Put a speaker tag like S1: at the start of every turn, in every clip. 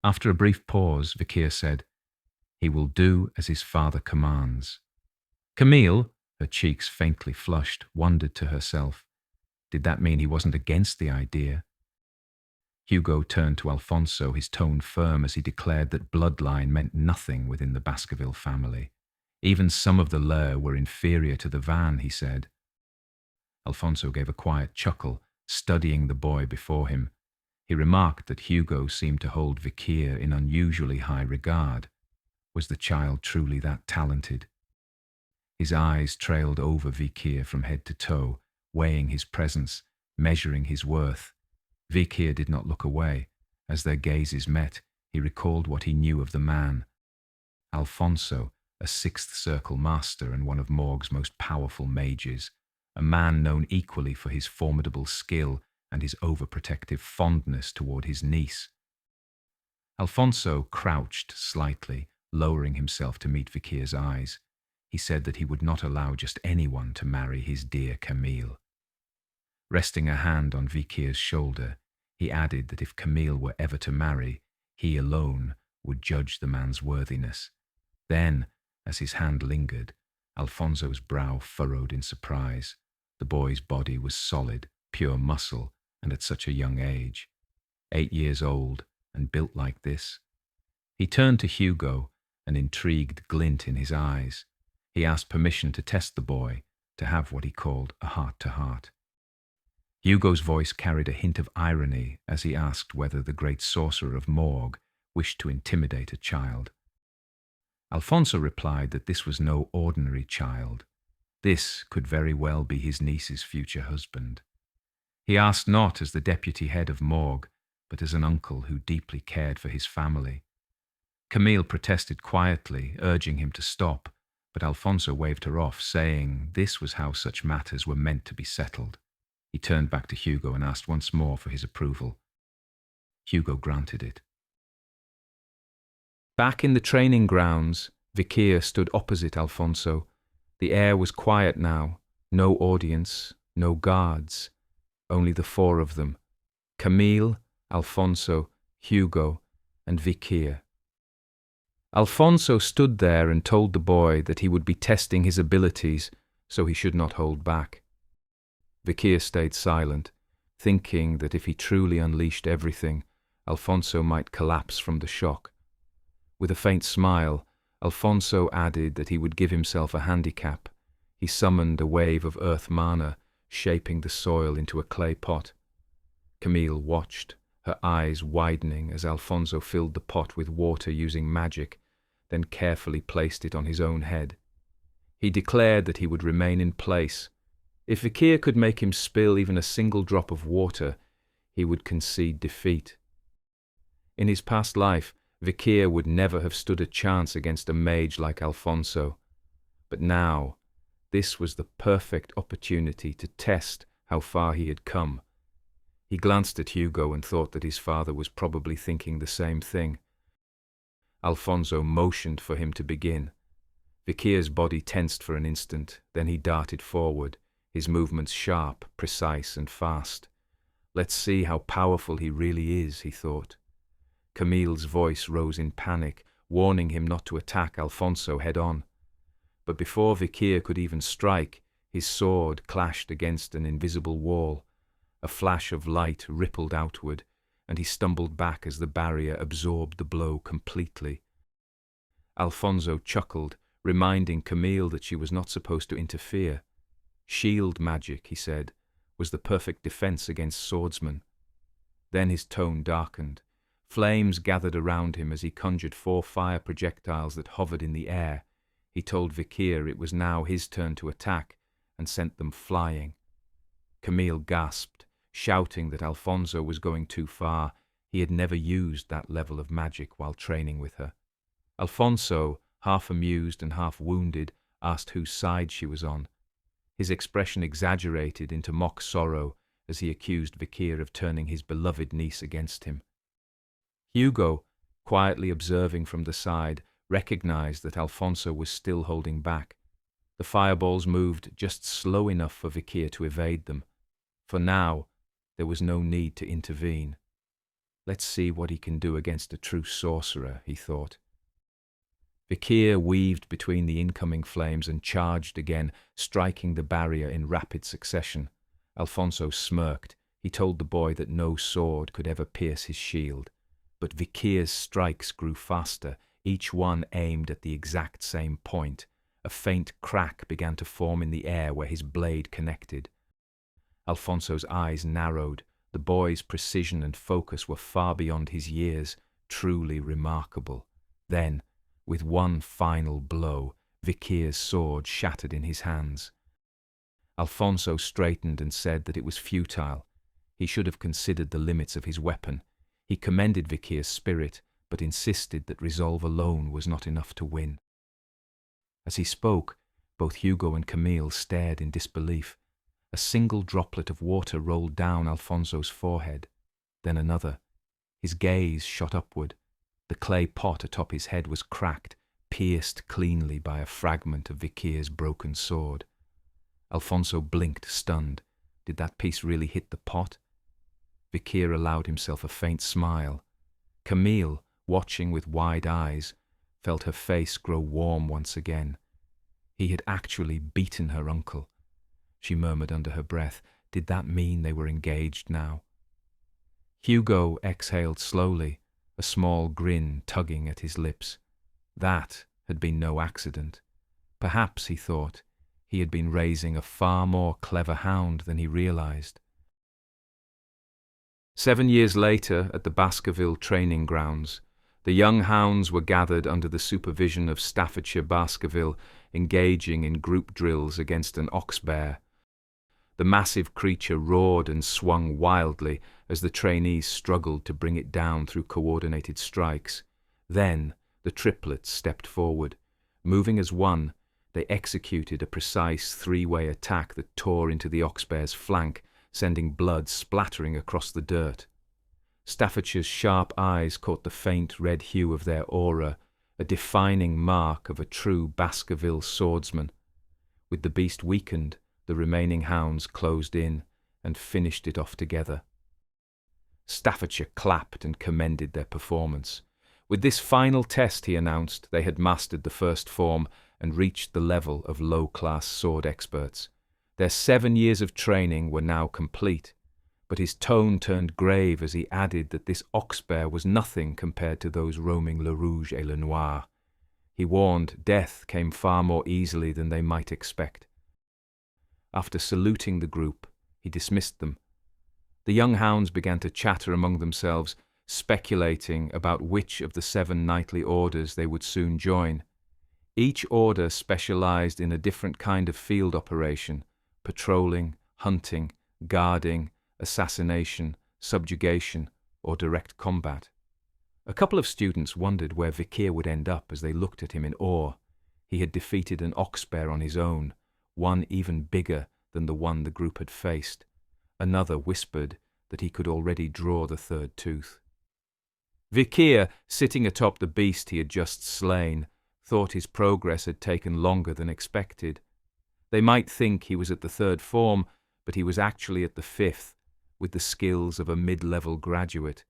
S1: After a brief pause, Vikir said, "He will do as his father commands." Camille, her cheeks faintly flushed, wondered to herself, did that mean he wasn't against the idea? Hugo turned to Alfonso, his tone firm as he declared that bloodline meant nothing within the Baskerville family. Even some of the Lair were inferior to the Van, he said. Alfonso gave a quiet chuckle, studying the boy before him. He remarked that Hugo seemed to hold Vikir in unusually high regard. Was the child truly that talented? His eyes trailed over Vikir from head to toe, weighing his presence, measuring his worth. Vikir did not look away. As their gazes met, he recalled what he knew of the man. Alfonso, a sixth circle master and one of Morg's most powerful mages, a man known equally for his formidable skill and his overprotective fondness toward his niece. Alfonso crouched slightly, lowering himself to meet Vikir's eyes. He said that he would not allow just anyone to marry his dear Camille. Resting a hand on Vikir's shoulder, he added that if Camille were ever to marry, he alone would judge the man's worthiness. Then, as his hand lingered, Alfonso's brow furrowed in surprise. The boy's body was solid, pure muscle, and at such a young age. 8 years old, and built like this. He turned to Hugo, an intrigued glint in his eyes. He asked permission to test the boy, to have what he called a heart-to-heart. Hugo's voice carried a hint of irony as he asked whether the great sorcerer of Morg wished to intimidate a child. Alfonso replied that this was no ordinary child. This could very well be his niece's future husband. He asked not as the deputy head of Morg, but as an uncle who deeply cared for his family. Camille protested quietly, urging him to stop, but Alfonso waved her off, saying this was how such matters were meant to be settled. He turned back to Hugo and asked once more for his approval. Hugo granted it. Back in the training grounds, Vikir stood opposite Alfonso. The air was quiet now, no audience, no guards, only the four of them, Camille, Alfonso, Hugo, and Vikir. Alfonso stood there and told the boy that he would be testing his abilities, so he should not hold back. Vikir stayed silent, thinking that if he truly unleashed everything, Alfonso might collapse from the shock. With a faint smile, Alfonso added that he would give himself a handicap. He summoned a wave of earth mana, shaping the soil into a clay pot. Camille watched, her eyes widening as Alfonso filled the pot with water using magic, then carefully placed it on his own head. He declared that he would remain in place. If Vikir could make him spill even a single drop of water, he would concede defeat. In his past life, Vikir would never have stood a chance against a mage like Alfonso. But now, this was the perfect opportunity to test how far he had come. He glanced at Hugo and thought that his father was probably thinking the same thing. Alfonso motioned for him to begin. Vikir's body tensed for an instant, then he darted forward, his movements sharp, precise, and fast. Let's see how powerful he really is, he thought. Camille's voice rose in panic, warning him not to attack Alfonso head-on. But before Vikir could even strike, his sword clashed against an invisible wall. A flash of light rippled outward, and he stumbled back as the barrier absorbed the blow completely. Alfonso chuckled, reminding Camille that she was not supposed to interfere. Shield magic, he said, was the perfect defense against swordsmen. Then his tone darkened. Flames gathered around him as he conjured 4 fire projectiles that hovered in the air. He told Vikir it was now his turn to attack, and sent them flying. Camille gasped, shouting that Alfonso was going too far. He had never used that level of magic while training with her. Alfonso, half amused and half wounded, asked whose side she was on. His expression exaggerated into mock sorrow as he accused Vikir of turning his beloved niece against him. Hugo, quietly observing from the side, recognized that Alfonso was still holding back. The fireballs moved just slow enough for Vikir to evade them. For now, there was no need to intervene. Let's see what he can do against a true sorcerer, he thought. Vikir weaved between the incoming flames and charged again, striking the barrier in rapid succession. Alfonso smirked. He told the boy that no sword could ever pierce his shield. But Vikir's strikes grew faster, each one aimed at the exact same point. A faint crack began to form in the air where his blade connected. Alfonso's eyes narrowed. The boy's precision and focus were far beyond his years, truly remarkable. Then, with one final blow, Vikir's sword shattered in his hands. Alfonso straightened and said that it was futile. He should have considered the limits of his weapon. He commended Vikir's spirit, but insisted that resolve alone was not enough to win. As he spoke, both Hugo and Camille stared in disbelief. A single droplet of water rolled down Alfonso's forehead, then another. His gaze shot upward. The clay pot atop his head was cracked, pierced cleanly by a fragment of Vikir's broken sword. Alfonso blinked, stunned. Did that piece really hit the pot? Vikir allowed himself a faint smile. Camille, watching with wide eyes, felt her face grow warm once again. He had actually beaten her uncle. She murmured under her breath, did that mean they were engaged now? Hugo exhaled slowly, a small grin tugging at his lips. That had been no accident. Perhaps, he thought, he had been raising a far more clever hound than he realized. 7 years later, at the Baskerville training grounds, the young hounds were gathered under the supervision of Staffordshire Baskerville, engaging in group drills against an ox bear. The massive creature roared and swung wildly as the trainees struggled to bring it down through coordinated strikes. Then the triplets stepped forward. Moving as one, they executed a precise three-way attack that tore into the ox bear's flank, sending blood splattering across the dirt. Staffordshire's sharp eyes caught the faint red hue of their aura, a defining mark of a true Baskerville swordsman. With the beast weakened, the remaining hounds closed in and finished it off together. Staffordshire clapped and commended their performance. With this final test, he announced, they had mastered the first form and reached the level of low-class sword experts. Their 7 years of training were now complete, but his tone turned grave as he added that this ox-bear was nothing compared to those roaming Le Rouge et Le Noir. He warned death came far more easily than they might expect. After saluting the group, he dismissed them. The young hounds began to chatter among themselves, speculating about which of the 7 knightly orders they would soon join. Each order specialized in a different kind of field operation: patrolling, hunting, guarding, assassination, subjugation, or direct combat. A couple of students wondered where Vikir would end up as they looked at him in awe. He had defeated an ox-bear on his own, one even bigger than the one the group had faced. Another whispered that he could already draw the third tooth. Vikir, sitting atop the beast he had just slain, thought his progress had taken longer than expected. They might think he was at the 3rd form, but he was actually at the 5th, with the skills of a mid-level graduate.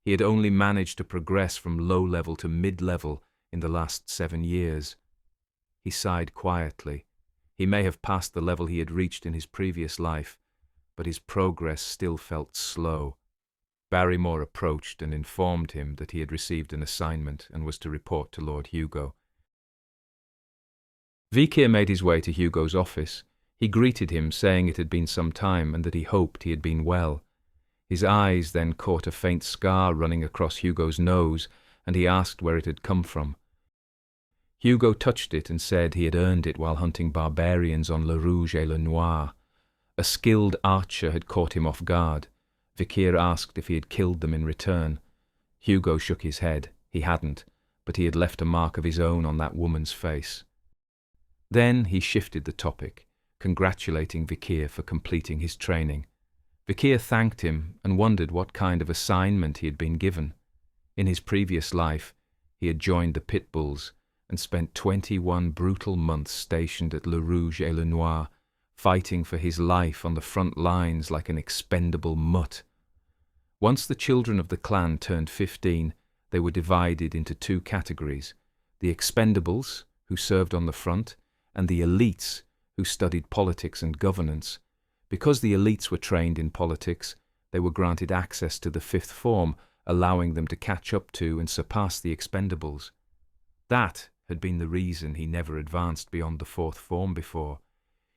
S1: He had only managed to progress from low-level to mid-level in the last 7 years. He sighed quietly. He may have passed the level he had reached in his previous life, but his progress still felt slow. Barrymore approached and informed him that he had received an assignment and was to report to Lord Hugo. Vikir made his way to Hugo's office. He greeted him, saying it had been some time and that he hoped he had been well. His eyes then caught a faint scar running across Hugo's nose, and he asked where it had come from. Hugo touched it and said he had earned it while hunting barbarians on Le Rouge et Le Noir. A skilled archer had caught him off guard. Vikir asked if he had killed them in return. Hugo shook his head. He hadn't, but he had left a mark of his own on that woman's face. Then he shifted the topic, congratulating Vikir for completing his training. Vikir thanked him and wondered what kind of assignment he had been given. In his previous life, he had joined the Pit Bulls and spent 21 brutal months stationed at Le Rouge et Le Noir, fighting for his life on the front lines like an expendable mutt. Once the children of the clan turned 15, they were divided into two categories: the expendables, who served on the front, and the elites, who studied politics and governance. Because the elites were trained in politics, they were granted access to the fifth form, allowing them to catch up to and surpass the expendables. That had been the reason he never advanced beyond the fourth form before.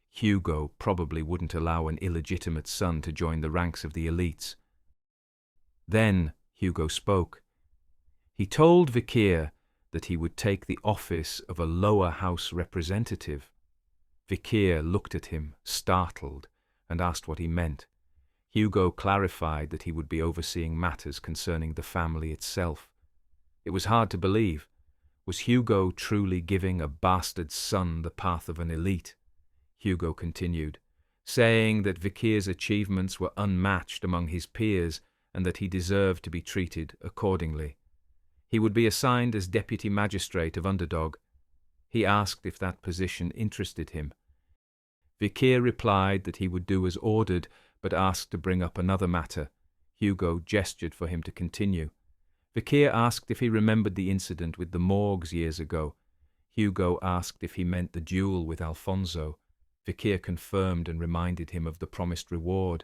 S1: Hugo probably wouldn't allow an illegitimate son to join the ranks of the elites. Then Hugo spoke. He told Vikir that he would take the office of a lower house representative. Vikir looked at him, startled, and asked what he meant. Hugo clarified that he would be overseeing matters concerning the family itself. It was hard to believe. Was Hugo truly giving a bastard son the path of an elite? Hugo continued, saying that Vikir's achievements were unmatched among his peers and that he deserved to be treated accordingly. He would be assigned as deputy magistrate of Underdog. He asked if that position interested him. Vikir replied that he would do as ordered, but asked to bring up another matter. Hugo gestured for him to continue. Vikir asked if he remembered the incident with the Morgs years ago. Hugo asked if he meant the duel with Alfonso. Vikir confirmed and reminded him of the promised reward.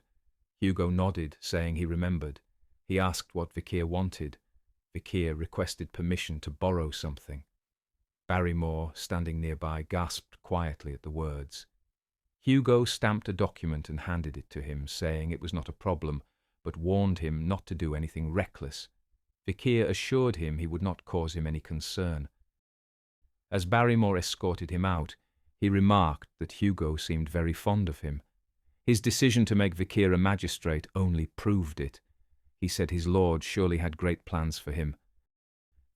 S1: Hugo nodded, saying he remembered. He asked what Vikir wanted. Vikir requested permission to borrow something. Barrymore, standing nearby, gasped quietly at the words. Hugo stamped a document and handed it to him, saying it was not a problem, but warned him not to do anything reckless. Vikir assured him he would not cause him any concern. As Barrymore escorted him out, he remarked that Hugo seemed very fond of him. His decision to make Vikir a magistrate only proved it. He said his lord surely had great plans for him.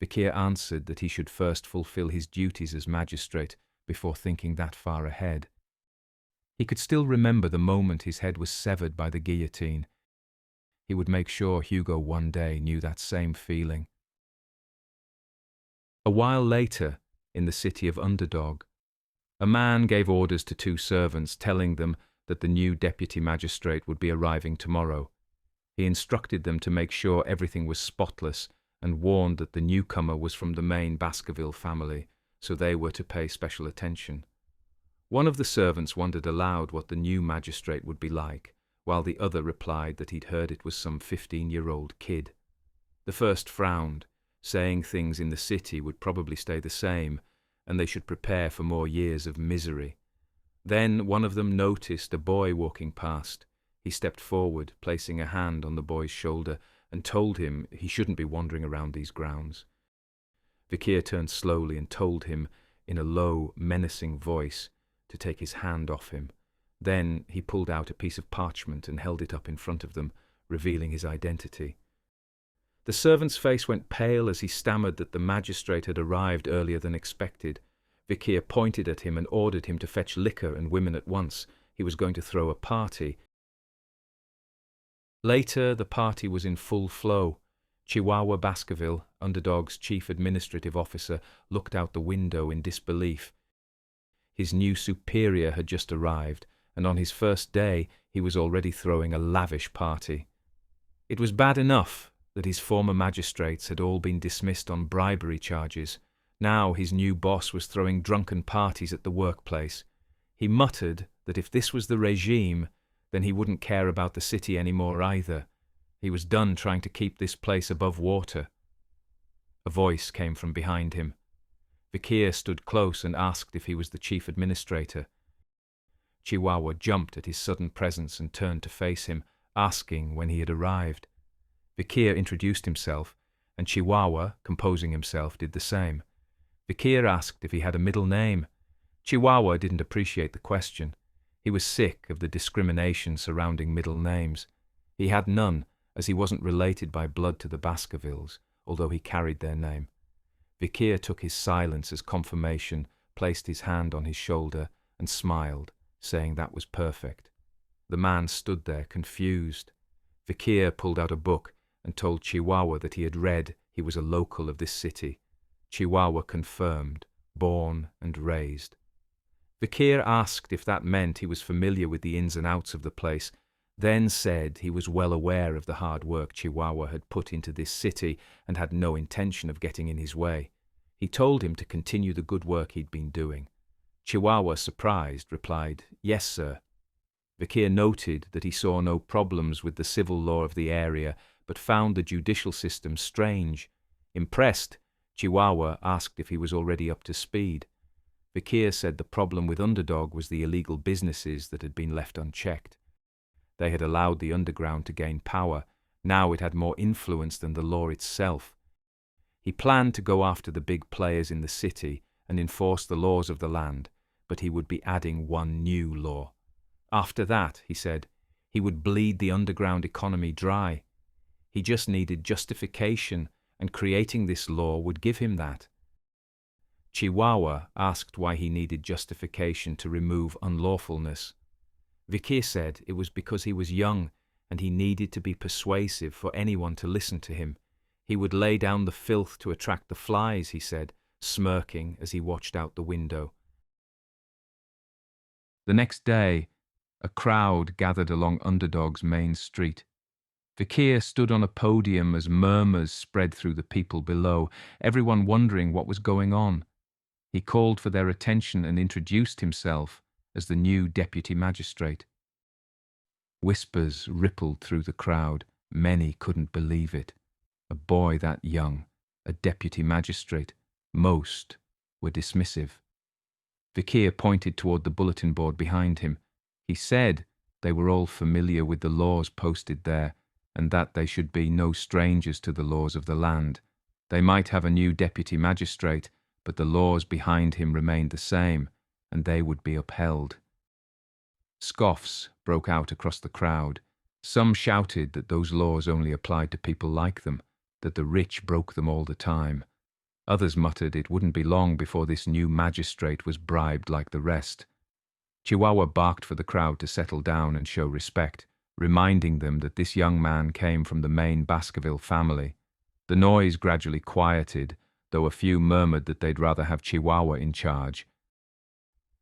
S1: Vikir answered that he should first fulfill his duties as magistrate before thinking that far ahead. He could still remember the moment his head was severed by the guillotine. He would make sure Hugo one day knew that same feeling. A while later, in the city of Underdog, a man gave orders to two servants, telling them that the new deputy magistrate would be arriving tomorrow. He instructed them to make sure everything was spotless and warned that the newcomer was from the main Baskerville family, so they were to pay special attention. One of the servants wondered aloud what the new magistrate would be like, while the other replied that he'd heard it was some 15-year-old kid. The first frowned, saying things in the city would probably stay the same, and they should prepare for more years of misery. Then one of them noticed a boy walking past. He stepped forward, placing a hand on the boy's shoulder, and told him he shouldn't be wandering around these grounds. Vikir turned slowly and told him, in a low, menacing voice, to take his hand off him. Then he pulled out a piece of parchment and held it up in front of them, revealing his identity. The servant's face went pale as he stammered that the magistrate had arrived earlier than expected. Vikir pointed at him and ordered him to fetch liquor and women at once. He was going to throw a party. Later, the party was in full flow. Chihuahua Baskerville, Underdog's chief administrative officer, looked out the window in disbelief. His new superior had just arrived, and on his first day he was already throwing a lavish party. It was bad enough that his former magistrates had all been dismissed on bribery charges. Now his new boss was throwing drunken parties at the workplace. He muttered that if this was the regime, then he wouldn't care about the city anymore either. He was done trying to keep this place above water. A voice came from behind him. Vikir stood close and asked if he was the chief administrator. Chihuahua jumped at his sudden presence and turned to face him, asking when he had arrived. Vikir introduced himself, and Chihuahua, composing himself, did the same. Vikir asked if he had a middle name. Chihuahua didn't appreciate the question. He was sick of the discrimination surrounding middle names. He had none, as he wasn't related by blood to the Baskervilles, although he carried their name. Vikir took his silence as confirmation, placed his hand on his shoulder, and smiled, saying that was perfect. The man stood there, confused. Vikir pulled out a book and told Chihuahua that he had read he was a local of this city. Chihuahua confirmed, born and raised. Vikir asked if that meant he was familiar with the ins and outs of the place. then said he was well aware of the hard work Chihuahua had put into this city and had no intention of getting in his way. He told him to continue the good work he'd been doing. Chihuahua, surprised, replied, "Yes, sir." Vikir noted that he saw no problems with the civil law of the area, but found the judicial system strange. Impressed, Chihuahua asked if he was already up to speed. Vikir said the problem with Underdog was the illegal businesses that had been left unchecked. They had allowed the underground to gain power. Now it had more influence than the law itself. He planned to go after the big players in the city and enforce the laws of the land, but he would be adding one new law. After that, he said, he would bleed the underground economy dry. He just needed justification, and creating this law would give him that. Chihuahua asked why he needed justification to remove unlawfulness. Vikir said it was because he was young and he needed to be persuasive for anyone to listen to him. He would lay down the filth to attract the flies, he said, smirking as he watched out the window. The next day, a crowd gathered along Underdog's main street. Vikir stood on a podium as murmurs spread through the people below, everyone wondering what was going on. He called for their attention and introduced himself as the new deputy magistrate. Whispers rippled through the crowd. Many couldn't believe it. A boy that young, a deputy magistrate. Most were dismissive. Vikir pointed toward the bulletin board behind him. He said they were all familiar with the laws posted there, and that they should be no strangers to the laws of the land. They might have a new deputy magistrate, but the laws behind him remained the same, and they would be upheld. Scoffs broke out across the crowd. Some shouted that those laws only applied to people like them, that the rich broke them all the time. Others muttered it wouldn't be long before this new magistrate was bribed like the rest. Chihuahua barked for the crowd to settle down and show respect, reminding them that this young man came from the main Baskerville family. The noise gradually quieted, though a few murmured that they'd rather have Chihuahua in charge.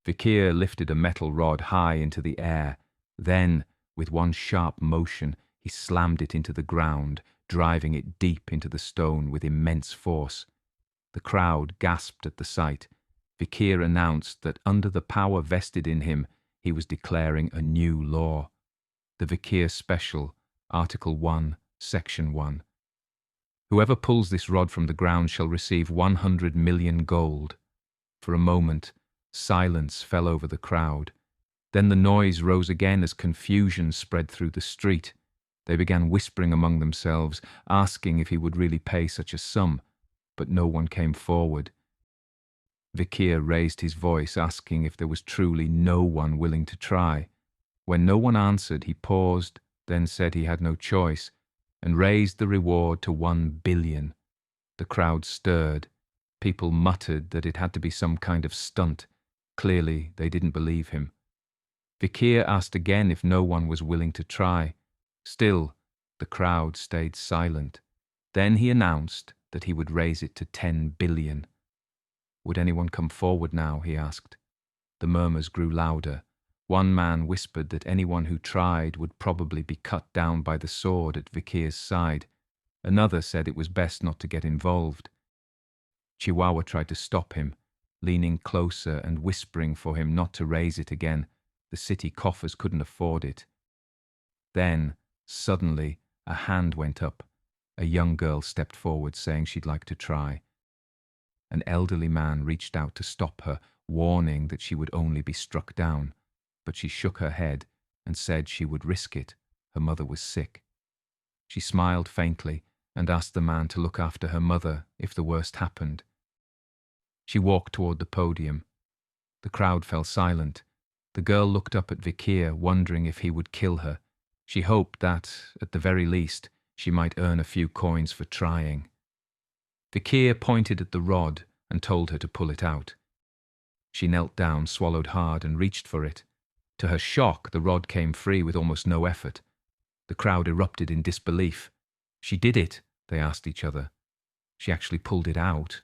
S1: Vikir lifted a metal rod high into the air. Then, with one sharp motion, he slammed it into the ground, driving it deep into the stone with immense force. The crowd gasped at the sight. Vikir announced that under the power vested in him, he was declaring a new law. The Vikir Special, Article 1, Section 1. Whoever pulls this rod from the ground shall receive 100 million gold. For a moment, silence fell over the crowd. Then the noise rose again as confusion spread through the street. They began whispering among themselves, asking if he would really pay such a sum, but no one came forward. Vikir raised his voice, asking if there was truly no one willing to try. When no one answered, he paused, then said he had no choice, and raised the reward to 1 billion. The crowd stirred. People muttered that it had to be some kind of stunt. Clearly, they didn't believe him. Vikir asked again if no one was willing to try. Still, the crowd stayed silent. Then he announced that he would raise it to 10 billion. Would anyone come forward now, he asked. The murmurs grew louder. One man whispered that anyone who tried would probably be cut down by the sword at Vikir's side. Another said it was best not to get involved. Chihuahua tried to stop him, leaning closer and whispering for him not to raise it again. The city coffers couldn't afford it. Then, suddenly, a hand went up. A young girl stepped forward, saying she'd like to try. An elderly man reached out to stop her, warning that she would only be struck down. But she shook her head and said she would risk it. Her mother was sick. She smiled faintly and asked the man to look after her mother if the worst happened. She walked toward the podium. The crowd fell silent. The girl looked up at Vikir, wondering if he would kill her. She hoped that, at the very least, she might earn a few coins for trying. Vikir pointed at the rod and told her to pull it out. She knelt down, swallowed hard, and reached for it. To her shock, the rod came free with almost no effort. The crowd erupted in disbelief. She did it, they asked each other. She actually pulled it out.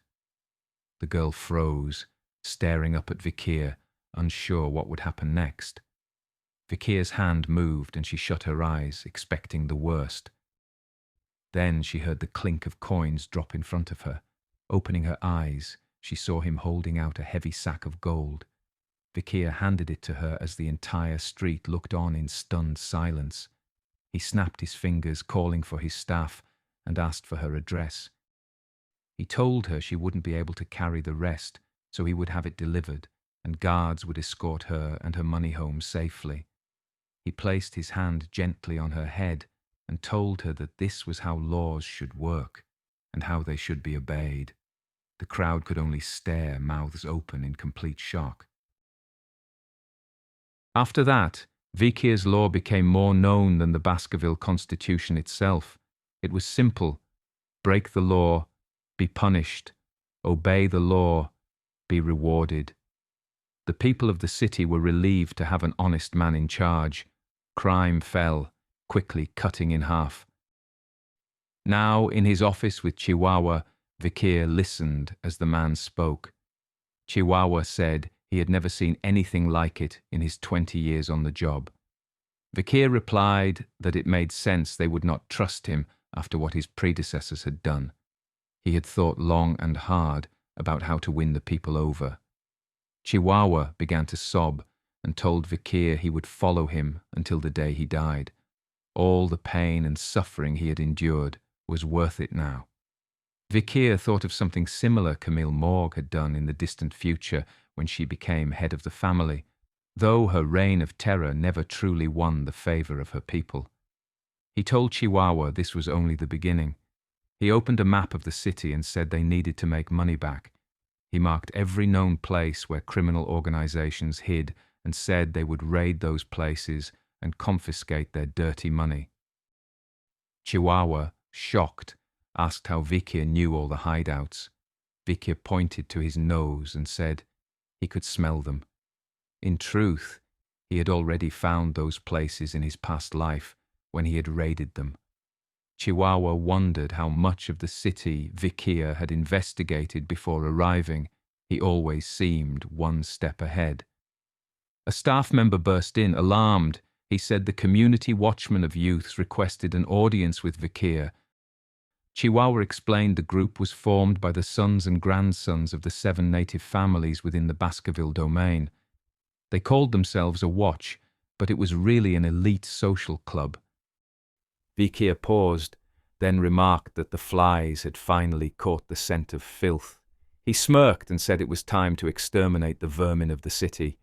S1: The girl froze, staring up at Vikir, unsure what would happen next. Vikir's hand moved and she shut her eyes, expecting the worst. Then she heard the clink of coins drop in front of her. Opening her eyes, she saw him holding out a heavy sack of gold. Vikir handed it to her as the entire street looked on in stunned silence. He snapped his fingers, calling for his staff, and asked for her address. He told her she wouldn't be able to carry the rest, so he would have it delivered, and guards would escort her and her money home safely. He placed his hand gently on her head and told her that this was how laws should work and how they should be obeyed. The crowd could only stare, mouths open in complete shock. After that, Vikir's law became more known than the Baskerville Constitution itself. It was simple: break the law, be punished; obey the law, be rewarded. The people of the city were relieved to have an honest man in charge. Crime fell, quickly cutting in half. Now, in his office with Chihuahua, Vikir listened as the man spoke. Chihuahua said he had never seen anything like it in his 20 years on the job. Vikir replied that it made sense they would not trust him after what his predecessors had done. He had thought long and hard about how to win the people over. Chihuahua began to sob and told Vikir he would follow him until the day he died. All the pain and suffering he had endured was worth it now. Vikir thought of something similar Camille Morgue had done in the distant future when she became head of the family, though her reign of terror never truly won the favor of her people. He told Chihuahua this was only the beginning. He opened a map of the city and said they needed to make money back. He marked every known place where criminal organizations hid and said they would raid those places and confiscate their dirty money. Chihuahua, shocked, asked how Vikir knew all the hideouts. Vikir pointed to his nose and said he could smell them. In truth, he had already found those places in his past life when he had raided them. Chihuahua wondered how much of the city Vikir had investigated before arriving. He always seemed one step ahead. A staff member burst in, alarmed. He said the community watchman of youths requested an audience with Vikir. Chihuahua explained the group was formed by the sons and grandsons of the 7 native families within the Baskerville domain. They called themselves a watch, but it was really an elite social club. Vikir paused, then remarked that the flies had finally caught the scent of filth. He smirked and said it was time to exterminate the vermin of the city.